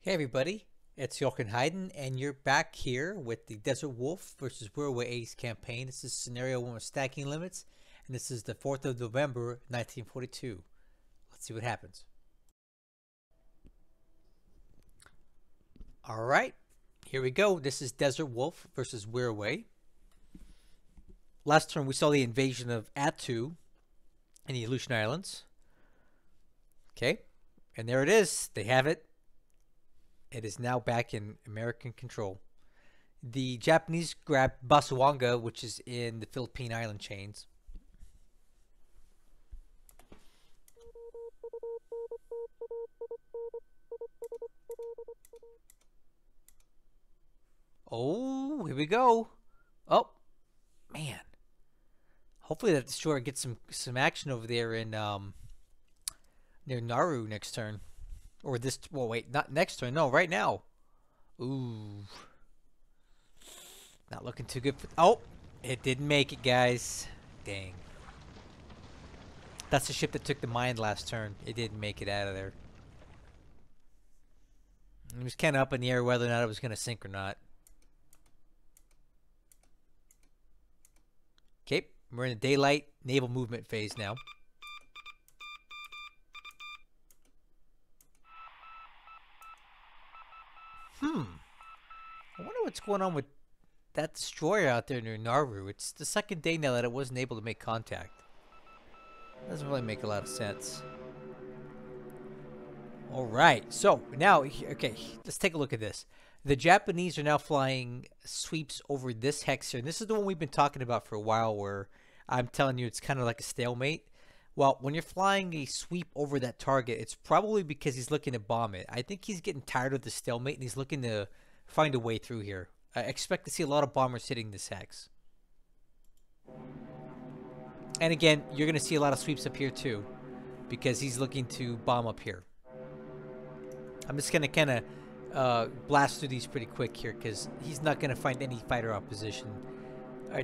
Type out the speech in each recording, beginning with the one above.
Hey everybody, it's Jochen Hayden, and you're back here with the Desert Wolf versus Whirlaway Ace campaign. This is scenario 1 with stacking limits, and this is the 4th of November, 1942. Let's see what happens. Alright, here we go. This is Desert Wolf versus Whirlaway. Last turn we saw the invasion of Attu in the Aleutian Islands. Okay, and there it is. They have it. It is now back in American control. The Japanese grabbed Basuanga, which is in the Philippine island chains. Oh, here we go. Oh, man. Hopefully that destroyer gets some action over there in near Nauru next turn. Or this, well, wait, not next turn. No, right now. Ooh. Not looking too good for, oh, it didn't make it, guys. Dang. That's the ship that took the mine last turn. It didn't make it out of there. It was kind of up in the air whether or not it was going to sink or not. Okay, we're in the daylight naval movement phase now. I wonder what's going on with that destroyer out there near Nauru. It's the second day now that it wasn't able to make contact. Doesn't really make a lot of sense. Alright, so now, okay, let's take a look at this. The Japanese are now flying sweeps over this hex here. And this is the one we've been talking about for a while, where I'm telling you it's kind of like a stalemate. Well, when you're flying a sweep over that target, it's probably because he's looking to bomb it. I think he's getting tired of the stalemate and he's looking to find a way through here. I expect to see a lot of bombers hitting this hex. And again, you're going to see a lot of sweeps up here too, because he's looking to bomb up here. I'm just going to kind of blast through these pretty quick here, because he's not going to find any fighter opposition.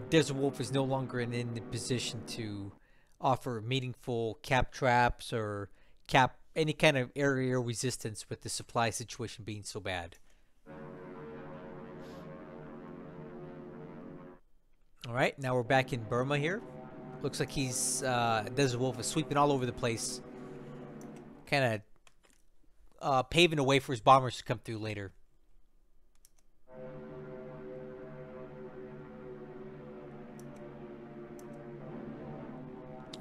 Desert Wolf is no longer in the position to offer meaningful cap traps or cap any kind of area resistance with the supply situation being so bad. Alright, now we're back in Burma here. Looks like he's, Desert Wolf is sweeping all over the place. Kind of paving a way for his bombers to come through later.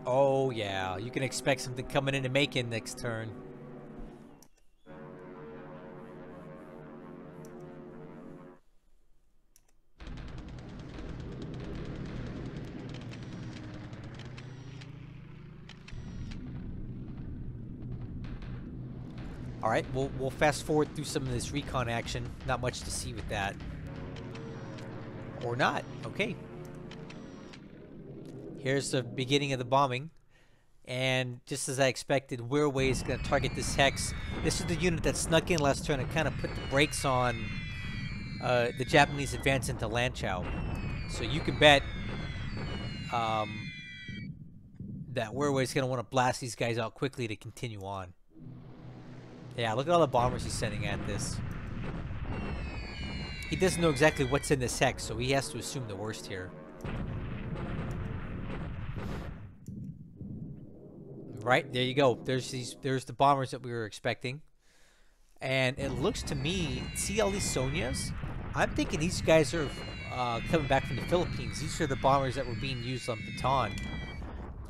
Oh yeah, you can expect something coming into Macon next turn. Alright, we'll fast forward through some of this recon action. Not much to see with that. Or not. Okay. Here's the beginning of the bombing. And just as I expected, Whirlaway is going to target this hex. This is the unit that snuck in last turn and kind of put the brakes on the Japanese advance into Lanchow. So you can bet that Whirlaway is going to want to blast these guys out quickly to continue on. Yeah, look at all the bombers he's sending at this. He doesn't know exactly what's in this hex, so he has to assume the worst here. Right, there you go. There's the bombers that we were expecting. And it looks to me, see all these Sonyas? I'm thinking these guys are coming back from the Philippines. These are the bombers that were being used on Bataan.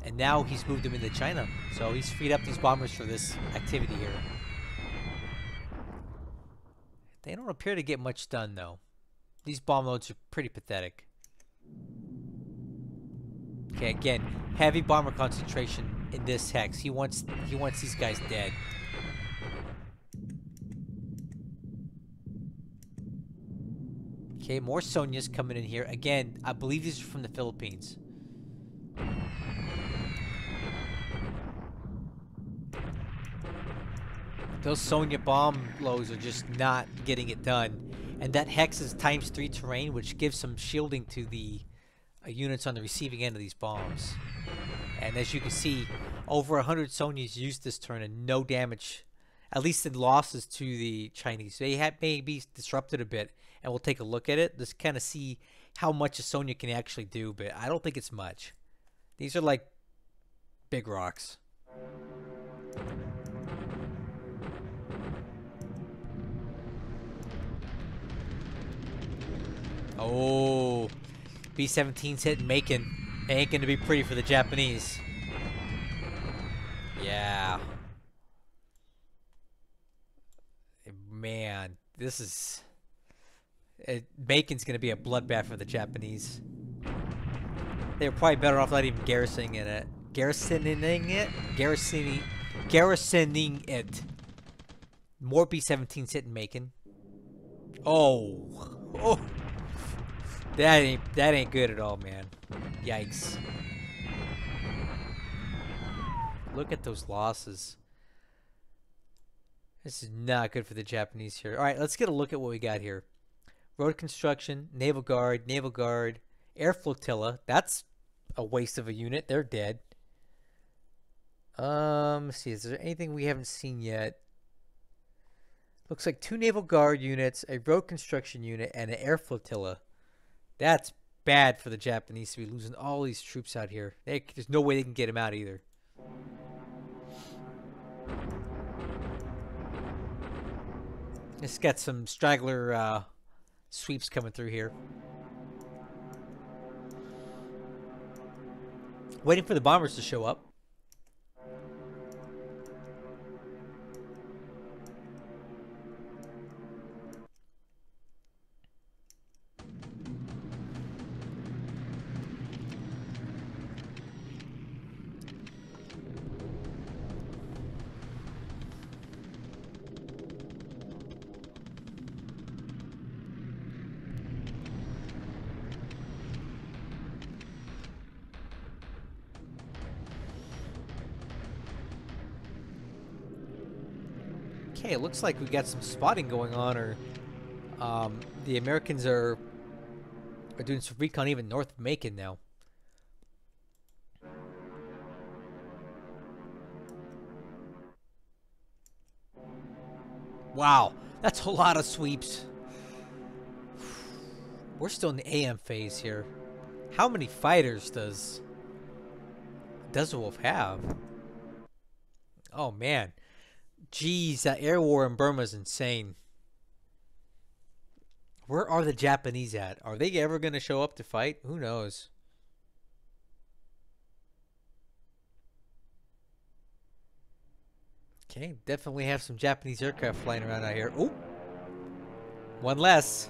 And now he's moved them into China. So he's freed up these bombers for this activity here. They don't appear to get much done, though. These bomb loads are pretty pathetic. Okay, again, heavy bomber concentration in this hex. He wants these guys dead. Okay, more Sonyas coming in here. Again, I believe these are from the Philippines. Those Sonya bomb loads are just not getting it done. And that hex is ×3 terrain, which gives some shielding to the units on the receiving end of these bombs. And as you can see, over 100 Sonyas used this turn and no damage at least in losses to the Chinese. They had maybe disrupted a bit, and we'll take a look at it. Just kind of see how much Estonia can actually do, but I don't think it's much. These are like big rocks. Oh, B-17's hitting Macon. Ain't gonna be pretty for the Japanese. Yeah. Man, this is... Macon's gonna be a bloodbath for the Japanese. They were probably better off not even garrisoning it. Garrisoning it. More B-17s hitting Macon. Oh. That ain't good at all, man. Yikes. Look at those losses. This is not good for the Japanese here. All right, let's get a look at what we got here. Road construction, naval guard, air flotilla. That's a waste of a unit. They're dead. Let's see. Is there anything we haven't seen yet? Looks like 2 naval guard units, a road construction unit, and an air flotilla. That's bad for the Japanese to be losing all these troops out here. There's no way they can get them out either. Let's get some straggler sweeps coming through here. Waiting for the bombers to show up. Okay, it looks like we got some spotting going on, or the Americans are doing some recon even north of Macon now. Wow, that's a lot of sweeps. We're still in the AM phase here. How many fighters does the Wolf have? Oh man. Jeez, that air war in Burma is insane. Where are the Japanese at? Are they ever going to show up to fight? Who knows? Okay, definitely have some Japanese aircraft flying around out here. Oh, one less.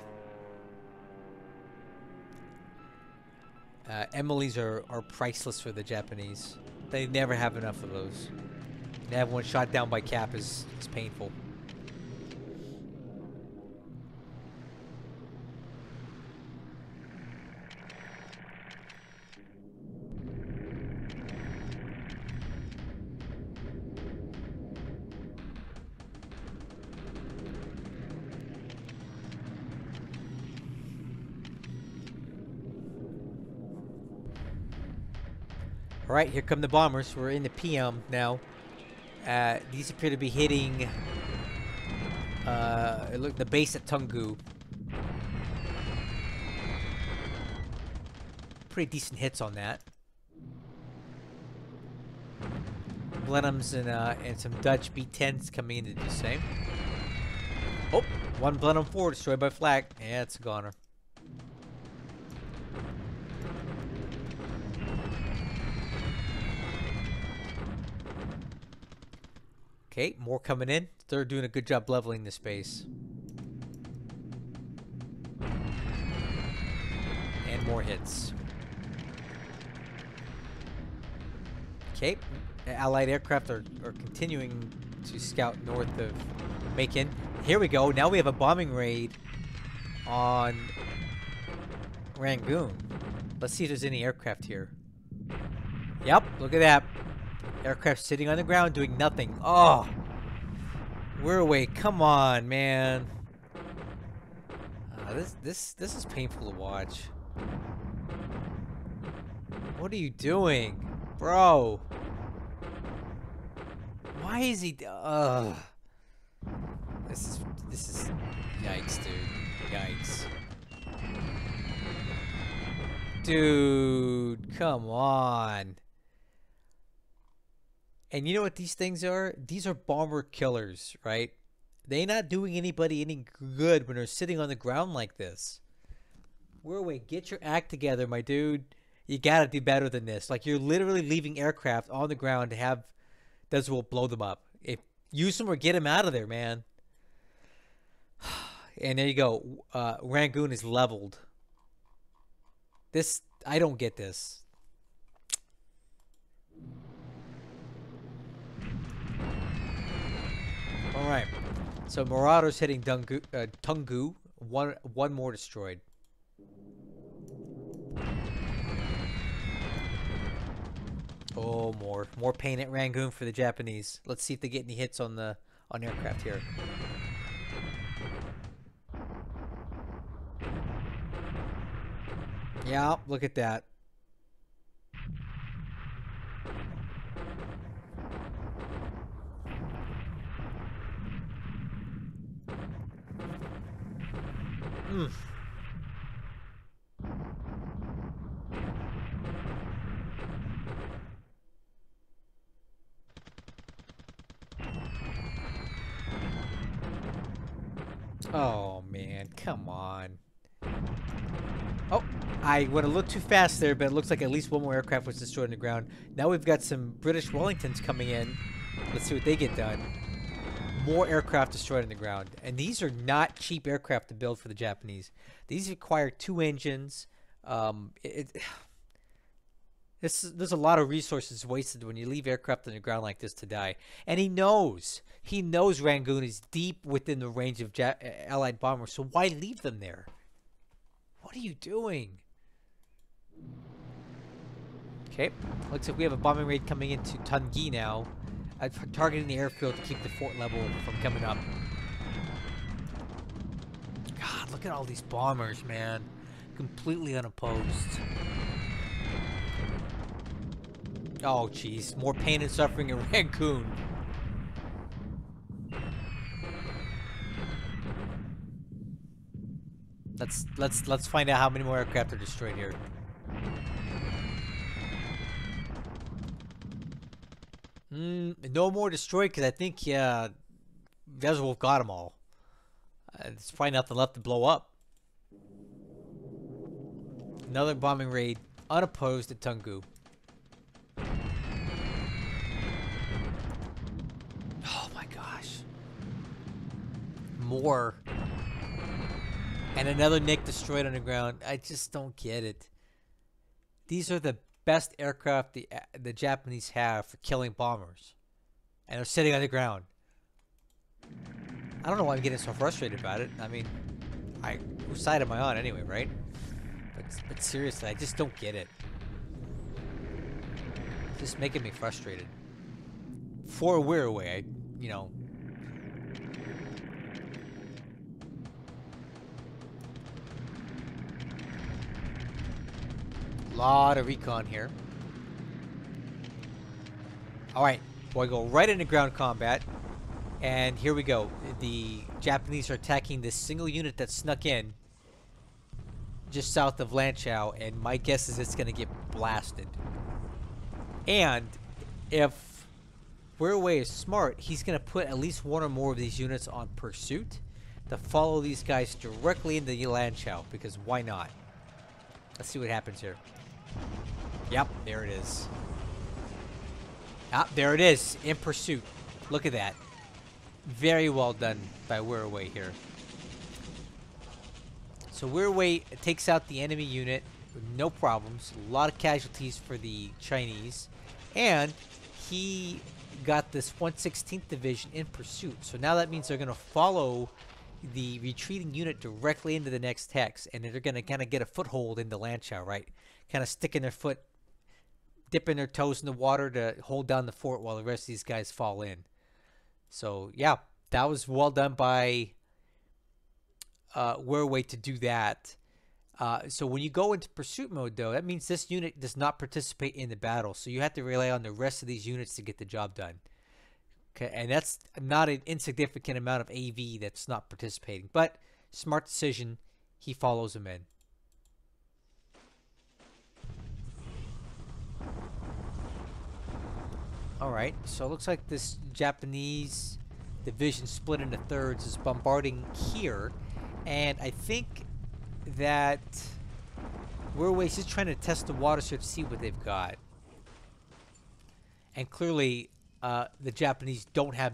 Emily's are priceless for the Japanese. They never have enough of those. To have one shot down by Cap is painful. All right, here come the bombers. We're in the PM now. These appear to be hitting look, the base at Tungu. Pretty decent hits on that. Blenheims and some Dutch B-10s coming in to do the same. Oh, one Blenheim 4 destroyed by flak. Yeah, it's a goner. Okay, more coming in. They're doing a good job leveling this base. And more hits. Okay, Allied aircraft are continuing to scout north of Macon. Here we go. Now we have a bombing raid on Rangoon. Let's see if there's any aircraft here. Yep, look at that. Aircraft sitting on the ground doing nothing. Oh, we're away. Come on, man. This is painful to watch. What are you doing, bro? Why is he? This is yikes, dude. Yikes. Dude, come on. And you know what these things are? These are bomber killers, right? They not doing anybody any good when they're sitting on the ground like this. Wait, get your act together, my dude. You gotta do better than this. Like, you're literally leaving aircraft on the ground to have those will blow them up. If use them or get them out of there, man. And there you go. Rangoon is leveled. This, I don't get this. All right. So Marauders hitting Tungu. One more destroyed. Oh, more pain at Rangoon for the Japanese. Let's see if they get any hits on aircraft here. Yeah, look at that. Oh, man. Come on. Oh, I went a little too fast there, but it looks like at least one more aircraft was destroyed on the ground. Now we've got some British Wellingtons coming in. Let's see what they get done. More aircraft destroyed on the ground. And these are not cheap aircraft to build for the Japanese. These require 2 engines. There's a lot of resources wasted when you leave aircraft on the ground like this to die. And he knows Rangoon is deep within the range of Allied bombers, so why leave them there? What are you doing? Okay, looks like we have a bombing raid coming into Tungi now, targeting the airfield to keep the fort level from coming up. God, look at all these bombers, man. Completely unopposed. Oh, jeez. More pain and suffering in Rangoon. Let's find out how many more aircraft are destroyed here. No more destroyed because I think Veswolf got them all. There's probably nothing left to blow up. Another bombing raid, unopposed at Tungu. Oh my gosh. More. And another Nick destroyed on the ground. I just don't get it. These are the best aircraft the Japanese have for killing bombers. And they're sitting on the ground. I don't know why I'm getting so frustrated about it. I mean, whose side am I on anyway, right? But seriously, I just don't get it. It's just making me frustrated. For we're away, you know. Lot of recon here. Alright, well, I go right into ground combat. And here we go. The Japanese are attacking this single unit that snuck in just south of Lanchow, and my guess is it's going to get blasted. And if Weirway is smart, he's going to put at least one or more of these units on pursuit to follow these guys directly into the Lanchow, because why not? Let's see what happens here. Yep, there it is. Ah, there it is, in pursuit. Look at that. Very well done by Weirway here. So Weirway takes out the enemy unit with no problems. A lot of casualties for the Chinese. And he got this 116th Division in pursuit. So now that means they're going to follow the retreating unit directly into the next hex. And they're going to kind of get a foothold into Lanchow, right? Kind of sticking their foot, dipping their toes in the water to hold down the fort while the rest of these guys fall in. So, yeah, that was well done by Weirway to do that. So when you go into pursuit mode, though, that means this unit does not participate in the battle. So you have to rely on the rest of these units to get the job done. Okay, and that's not an insignificant amount of AV that's not participating. But smart decision. He follows him in. Alright, so it looks like this Japanese division split into thirds is bombarding here. And I think that we're just trying to test the waters here to see what they've got. And clearly, the Japanese don't have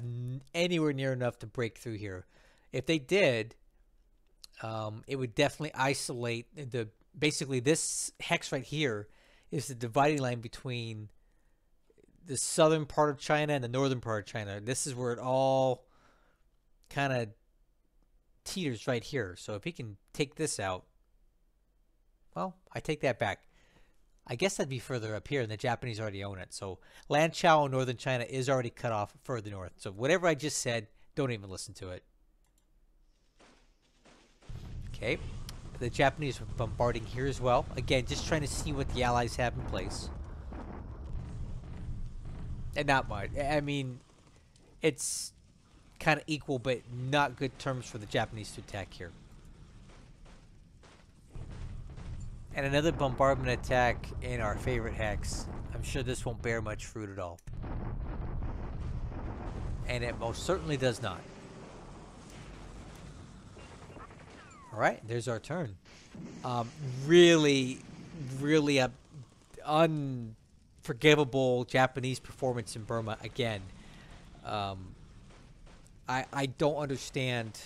anywhere near enough to break through here. If they did, it would definitely isolate the... Basically, this hex right here is the dividing line between the southern part of China and the northern part of China. This is where it all kind of teeters right here. So if he can take this out, well, I take that back. I guess that'd be further up here, and the Japanese already own it. So Lanchao in northern China is already cut off further north. So whatever I just said, don't even listen to it. Okay. The Japanese are bombarding here as well. Again, just trying to see what the Allies have in place. And not much. I mean, it's kind of equal, but not good terms for the Japanese to attack here. And another bombardment attack in our favorite hex. I'm sure this won't bear much fruit at all. And it most certainly does not. Alright, there's our turn. Really unforgivable Japanese performance in Burma again. I don't understand,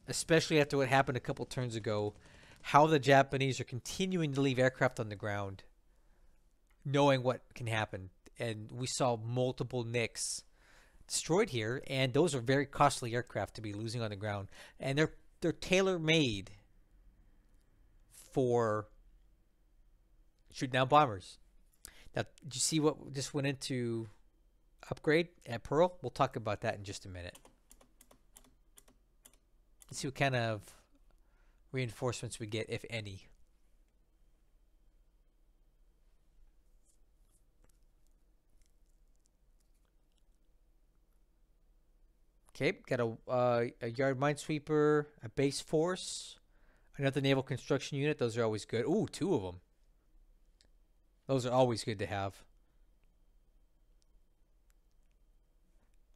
especially after what happened a couple turns ago, how the Japanese are continuing to leave aircraft on the ground, knowing what can happen. And we saw multiple NICs destroyed here, and those are very costly aircraft to be losing on the ground. And they're tailor-made for shooting down bombers. Now, did you see what just went into upgrade at Pearl? We'll talk about that in just a minute. Let's see what kind of reinforcements we get, if any. Okay, got a yard minesweeper, a base force, another naval construction unit. Those are always good. Ooh, 2 of them. Those are always good to have.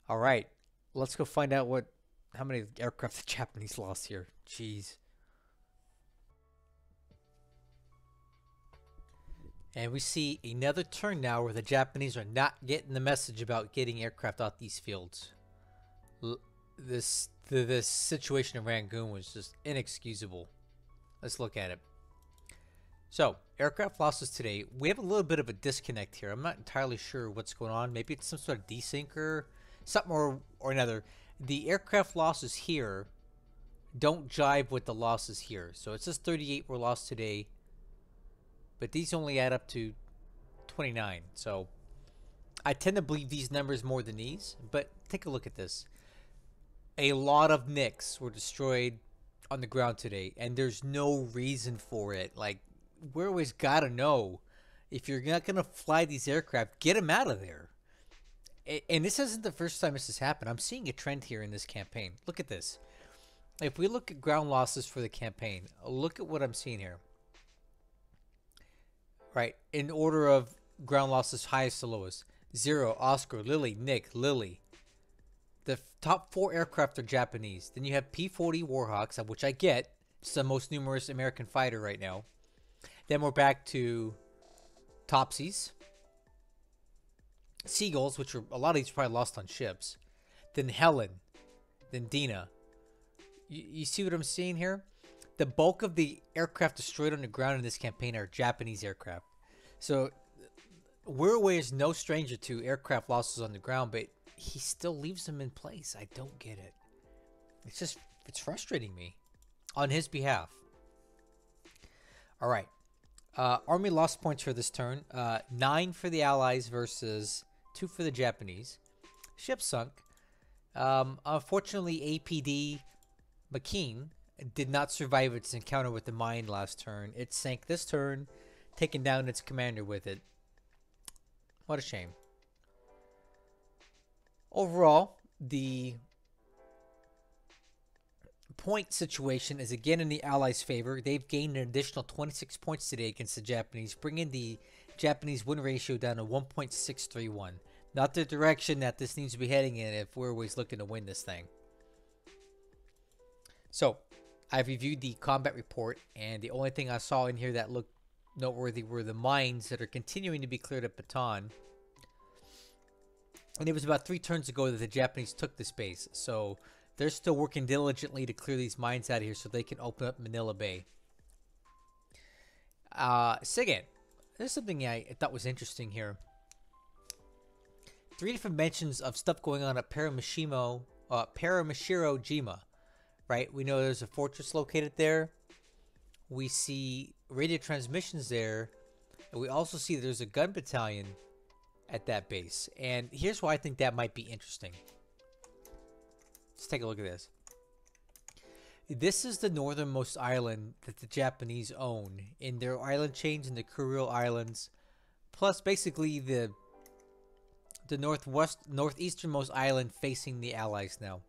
All right, let's go find out how many aircraft the Japanese lost here. Jeez. And we see another turn now where the Japanese are not getting the message about getting aircraft off these fields. This situation in Rangoon was just inexcusable. Let's look at it. So, aircraft losses today. We have a little bit of a disconnect here. I'm not entirely sure what's going on. Maybe it's some sort of desync something or another. The aircraft losses here don't jive with the losses here. So it says 38 were lost today, but these only add up to 29. So I tend to believe these numbers more than these, but take a look at this. A lot of NICs were destroyed on the ground today, and there's no reason for it. Like, we always gotta know, if you're not gonna fly these aircraft, get them out of there. And this isn't the first time this has happened. I'm seeing a trend here in this campaign. Look at this. If we look at ground losses for the campaign, look at what I'm seeing here. Right, in order of ground losses, highest to lowest. 0, Oscar, Lily, Nick, Lily. The top 4 aircraft are Japanese. Then you have P-40 Warhawks, which I get. It's the most numerous American fighter right now. Then we're back to Topsies. Seagulls, which are a lot of these are probably lost on ships. Then Helen. Then Dina. You see what I'm seeing here? The bulk of the aircraft destroyed on the ground in this campaign are Japanese aircraft. So, Wirraway is no stranger to aircraft losses on the ground, but he still leaves them in place. I don't get it. It's frustrating me on his behalf. All right. Army lost points for this turn. 9 for the Allies versus 2 for the Japanese. Ship sunk. Unfortunately, APD McKean did not survive its encounter with the mine last turn. It sank this turn, taking down its commander with it. What a shame. Overall, the point situation is again in the Allies' favor. They've gained an additional 26 points today against the Japanese, bringing the Japanese win ratio down to 1.631. Not the direction that this needs to be heading in if we're always looking to win this thing. So, I've reviewed the combat report, and the only thing I saw in here that looked noteworthy were the mines that are continuing to be cleared at Bataan. And it was about 3 turns ago that the Japanese took this base, so they're still working diligently to clear these mines out of here so they can open up Manila Bay. Second, there's something I thought was interesting here. 3 different mentions of stuff going on at Paramashiro Jima. Right? We know there's a fortress located there. We see radio transmissions there. And we also see there's a gun battalion at that base. And here's why I think that might be interesting. Let's take a look at this. This is the northernmost island that the Japanese own in their island chains in the Kuril Islands. Plus basically the northeasternmost island facing the Allies now.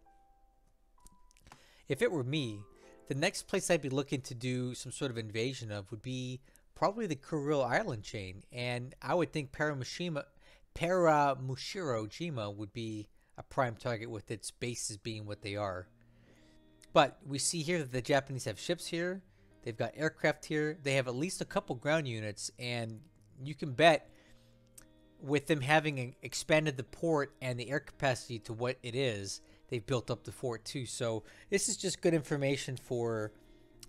If it were me, the next place I'd be looking to do some sort of invasion of would be probably the Kuril Island chain. And I would think Paramushiro Jima would be a prime target with its bases being what they are. But we see here that the Japanese have ships here. They've got aircraft here. They have at least a couple ground units. And you can bet with them having expanded the port and the air capacity to what it is, they've built up the fort too. So this is just good information for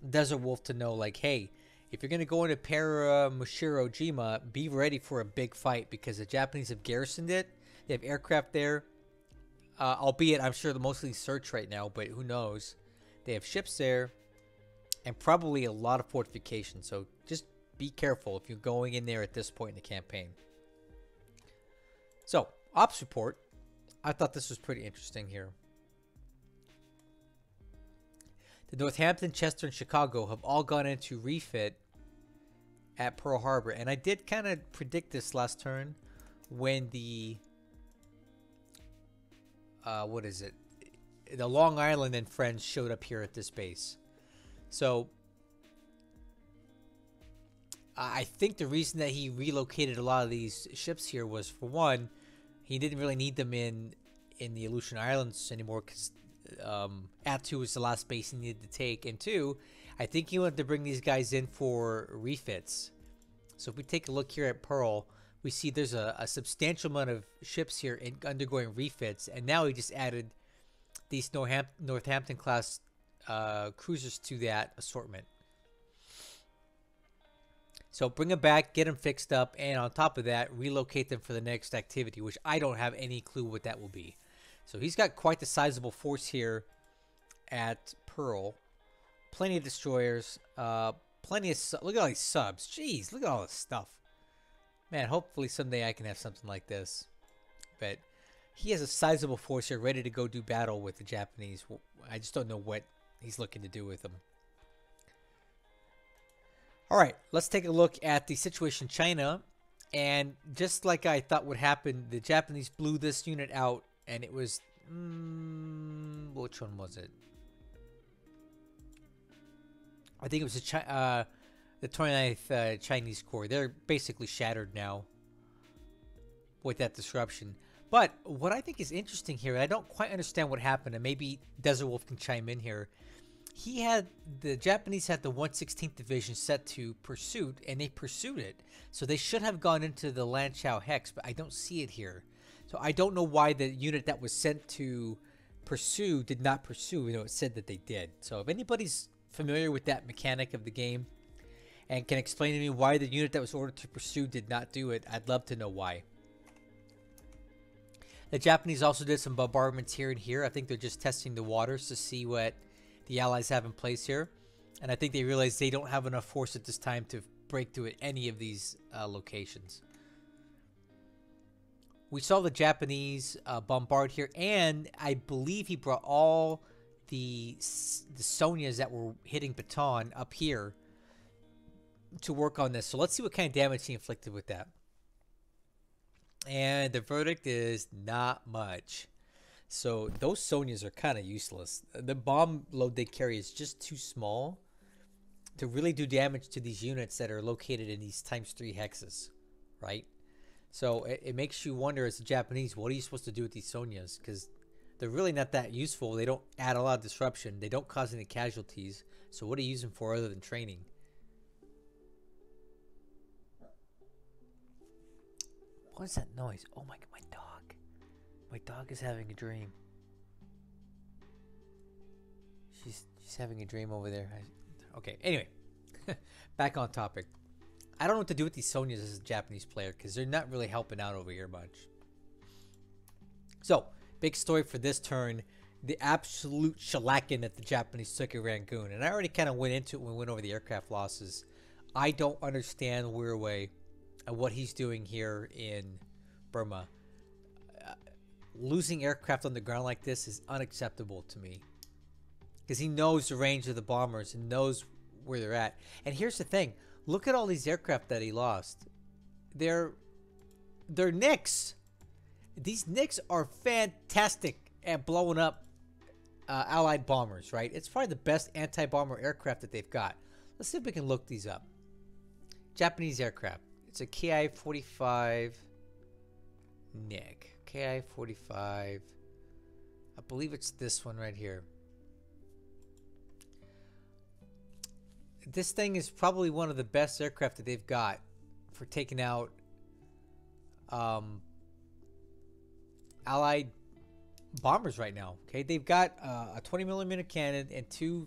Desert Wolf to know, like, hey, if you're going to go into Paramushiro Jima, be ready for a big fight because the Japanese have garrisoned it. They have aircraft there. Albeit, I'm sure they're mostly search right now, but who knows. They have ships there and probably a lot of fortifications. So just be careful if you're going in there at this point in the campaign. So, ops report. I thought this was pretty interesting here. The Northampton, Chester, and Chicago have all gone into refit at Pearl Harbor. And I did kind of predict this last turn when the... what is it? The Long Island and friends showed up here at this base. So, I think the reason that he relocated a lot of these ships here was, for one, he didn't really need them in the Aleutian Islands anymore because Attu was the last base he needed to take. And two, I think he wanted to bring these guys in for refits. So if we take a look here at Pearl, we see there's a substantial amount of ships here undergoing refits. And now he just added these Northampton class cruisers to that assortment. So bring them back, get them fixed up, and on top of that, relocate them for the next activity, which I don't have any clue what that will be. So he's got quite the sizable force here at Pearl. Plenty of destroyers, plenty of... Look at all these subs. Jeez, look at all this stuff. Man, hopefully someday I can have something like this. But he has a sizable force here ready to go do battle with the Japanese. I just don't know what he's looking to do with them. All right, let's take a look at the situation in China. And just like I thought would happen, the Japanese blew this unit out. And it was... which one was it? I think it was the 29th Chinese Corps. They're basically shattered now with that disruption. But what I think is interesting here, and I don't quite understand what happened, and maybe Desert Wolf can chime in here. The Japanese had the 116th Division set to pursuit, and they pursued it. So they should have gone into the Lanchow Hex, but I don't see it here. So I don't know why the unit that was sent to pursue did not pursue, it said that they did. So if anybody's familiar with that mechanic of the game and can explain to me why the unit that was ordered to pursue did not do it, I'd love to know why. The Japanese also did some bombardments here and here. I think they're just testing the waters to see what the Allies have in place here. And I think they realize they don't have enough force at this time to break through at any of these locations. We saw the Japanese bombard here, and I believe he brought all the Sonias that were hitting Bataan up here to work on this. So let's see what kind of damage he inflicted with that. And the verdict is not much. So those Sonyas are kind of useless. The bomb load they carry is just too small to really do damage to these units that are located in these ×3 hexes, right? So it makes you wonder as a Japanese, what are you supposed to do with these Sonyas? Because they're really not that useful. They don't add a lot of disruption. They don't cause any casualties. So what do you use them for other than training? What is that noise? Oh my god, my dog. My dog is having a dream. She's having a dream over there. Okay, anyway. Back on topic. I don't know what to do with these Sonyas as a Japanese player because they're not really helping out over here much. So, big story for this turn. The absolute shellacking that the Japanese took at Rangoon. And I already kind of went into it when we went over the aircraft losses. I don't understand Weirway and what he's doing here in Burma. Losing aircraft on the ground like this is unacceptable to me. Because he knows the range of the bombers and knows where they're at. And here's the thing. Look at all these aircraft that he lost. They're Nicks. These Nicks are fantastic at blowing up Allied bombers, right? It's probably the best anti-bomber aircraft that they've got. Let's see if we can look these up. Japanese aircraft. It's a Ki-45 Nick. Ki-45. I believe it's this one right here. This thing is probably one of the best aircraft that they've got for taking out Allied bombers right now. Okay, they've got a 20mm cannon and two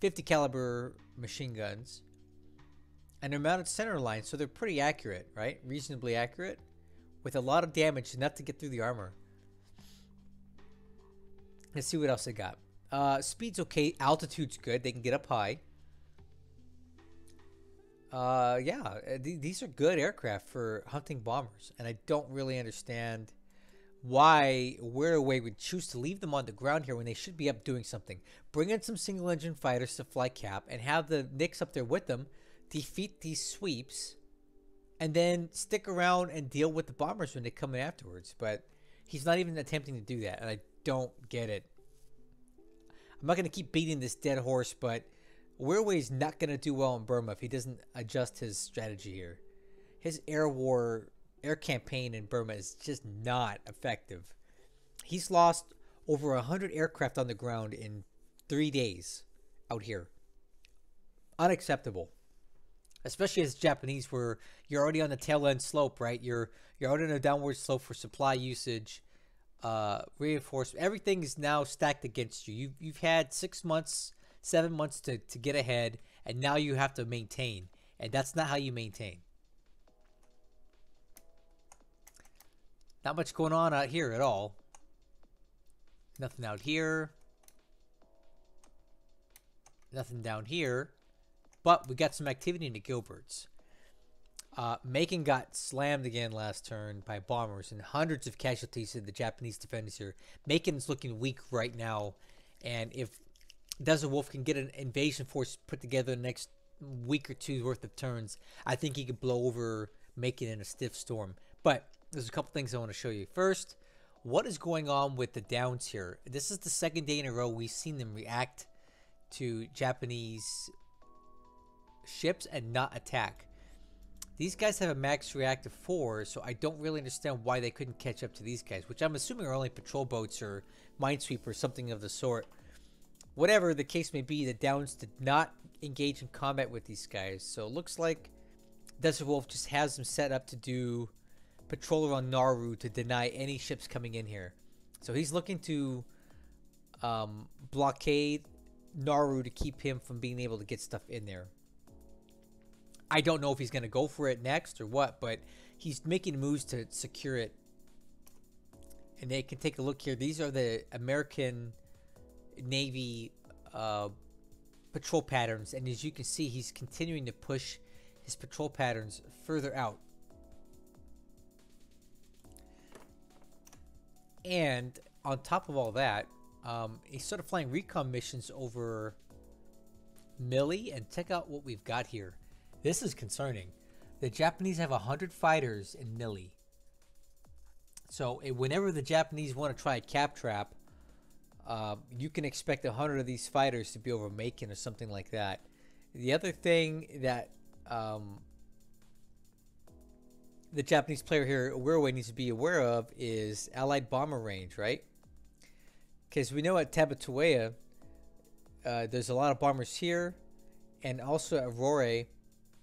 50 caliber machine guns, and they're mounted center line, so they're pretty accurate, right? Reasonably accurate, with a lot of damage enough to get through the armor. Let's see what else they got. Speed's okay. Altitude's good. They can get up high. Yeah, these are good aircraft for hunting bombers, and I don't really understand why Weirway would choose to leave them on the ground here when they should be up doing something. Bring in some single-engine fighters to fly cap and have the Nicks up there with them, defeat these sweeps, and then stick around and deal with the bombers when they come in afterwards. But he's not even attempting to do that, and I don't get it. I'm not going to keep beating this dead horse, but Weirway is not going to do well in Burma if he doesn't adjust his strategy here. His air campaign in Burma is just not effective. He's lost over 100 aircraft on the ground in 3 days out here. Unacceptable. Especially as Japanese, where you're already on the tail end slope, right? You're already on a downward slope for supply usage. Reinforcement, everything is now stacked against you. You've had 6 months, 7 months to get ahead, and now you have to maintain, and that's not how you maintain. Not much going on out here at all. Nothing out here. Nothing down here. But we got some activity in the Gilberts. Macon got slammed again last turn by bombers and hundreds of casualties in the Japanese defenders here. Macon's looking weak right now, and if Desert Wolf can get an invasion force put together in the next week or two worth of turns, I think he could blow over Macon in a stiff storm. But there's a couple things I want to show you. First, what is going on with the Downs here? This is the second day in a row we've seen them react to Japanese ships and not attack. These guys have a max reactive 4, so I don't really understand why they couldn't catch up to these guys, which I'm assuming are only patrol boats or minesweepers, something of the sort. Whatever the case may be, the Downs did not engage in combat with these guys, so it looks like Desert Wolf just has them set up to do patrol around Nauru to deny any ships coming in here. So he's looking to blockade Nauru to keep him from being able to get stuff in there. I don't know if he's going to go for it next or what, but he's making moves to secure it. And they can take a look here. These are the American Navy patrol patterns. And as you can see, he's continuing to push his patrol patterns further out. And on top of all that, he's sort of flying recon missions over Mili. And check out what we've got here. This is concerning. The Japanese have 100 fighters in Mili. So whenever the Japanese want to try a cap trap, you can expect 100 of these fighters to be over Macon or something like that. The other thing that the Japanese player here, Wirway, needs to be aware of is Allied bomber range, right? Because we know at Tabataoya, there's a lot of bombers here, and also at Rore,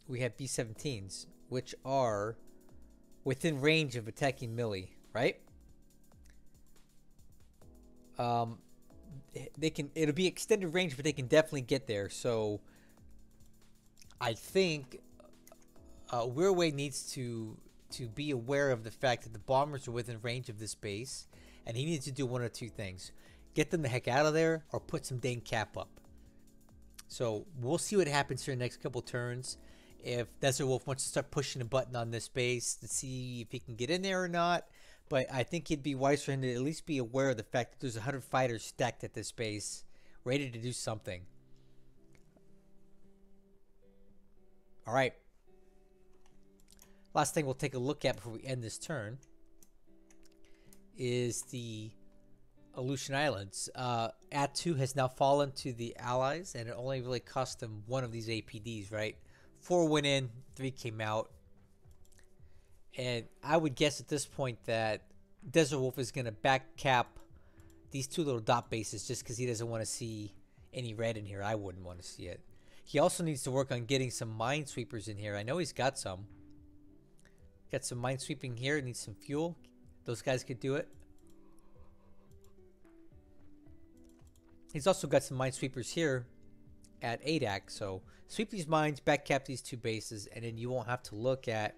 we have B-17s, which are within range of attacking Millie, right? It'll be extended range, but they can definitely get there. So I think Wirway needs to be aware of the fact that the bombers are within range of this base, and he needs to do one of two things: get them the heck out of there, or put some dang cap up. So we'll see what happens here in the next couple turns. If Desert Wolf wants to start pushing a button on this base to see if he can get in there or not. But I think it'd be wise for him to at least be aware of the fact that there's 100 fighters stacked at this base, ready to do something. All right. Last thing we'll take a look at before we end this turn is the Aleutian Islands. Attu has now fallen to the Allies, and it only really cost them one of these APDs, right? 4 went in, 3 came out. And I would guess at this point that Desert Wolf is going to back cap these 2 little dot bases just because he doesn't want to see any red in here. I wouldn't want to see it. He also needs to work on getting some minesweepers in here. I know he's got some. Got some minesweeping here. Needs some fuel. Those guys could do it. He's also got some minesweepers here at ADAC. So sweep these mines, back cap these 2 bases, and then you won't have to look at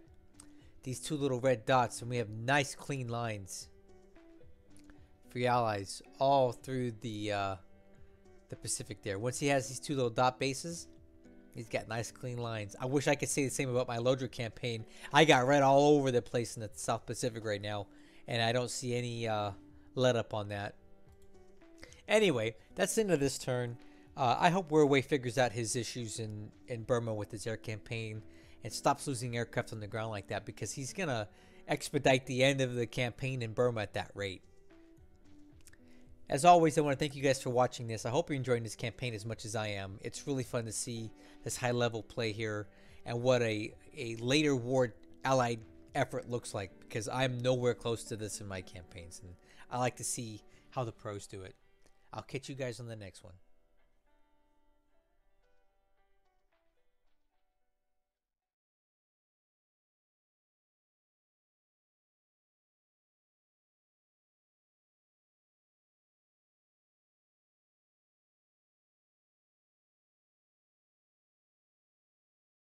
these 2 little red dots, and we have nice clean lines for the Allies all through the Pacific there. Once he has these 2 little dot bases, he's got nice clean lines. I wish I could say the same about my Lodra campaign. I got red all over the place in the South Pacific right now, and I don't see any let up on that. Anyway, that's the end of this turn. I hope Wirway figures out his issues in Burma with his air campaign and stops losing aircraft on the ground like that, because he's going to expedite the end of the campaign in Burma at that rate. As always, I want to thank you guys for watching this. I hope you're enjoying this campaign as much as I am. It's really fun to see this high-level play here and what a later war Allied effort looks like, because I'm nowhere close to this in my campaigns, and I like to see how the pros do it. I'll catch you guys on the next one.